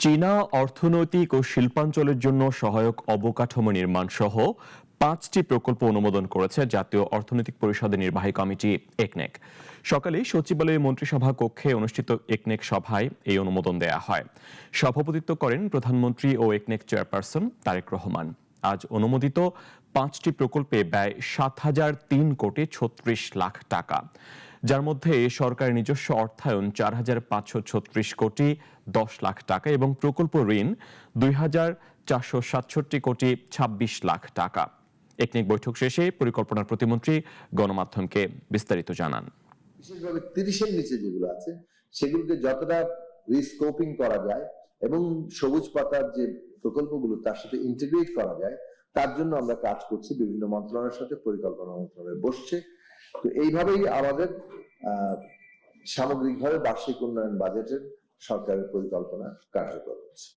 চীনা অর্থনৈতিক ও শিল্পাঞ্চলের জন্য সহায়ক অবকাঠামো নির্মাণ সহ 5টি প্রকল্প অনুমোদন করেছে জাতীয় অর্থনৈতিক পরিষদের নির্বাহী কমিটি একনেক। সকালে সচিবালয়ে মন্ত্রিসভা কক্ষে অনুষ্ঠিত একনেক সভায় এই অনুমোদন দেয়া হয়। সভাপতিত্ব করেন প্রধানমন্ত্রী ও একনেক চেয়ারপারসন তারেক রহমান। আজ অনুমোদিত 5টি প্রকল্পে ব্যয় 7,003,36,00,000 টাকা, যার মধ্যে সরকারের নিজস্ব অর্থায়ন 4,536,10,00,000 টাকা এবং প্রকল্প ঋণ 2,467,26,00,000 টাকা। একনেক বৈঠক শেষে পরিকল্পনা প্রতিমন্ত্রী গণমাধ্যমকে বিস্তারিত জানান। বিশেষভাবে 30-এর নিচে যেগুলো আছে সেগুলোকে যতটা রিস্কোপিং করা যায় এবং সবুজ পাতার যে প্রকল্পগুলো তার সাথে ইন্টিগ্রেট করা যায় তার জন্য আমরা কাজ করছি। বিভিন্ন মন্ত্রণালয়ের সাথে পরিকল্পনা মন্ত্রণালয় বসছে। তো এইভাবেই আমাদের সামগ্রিকভাবে বার্ষিক উন্নয়ন বাজেটের সরকারের পরিকল্পনা কার্যকর হচ্ছে।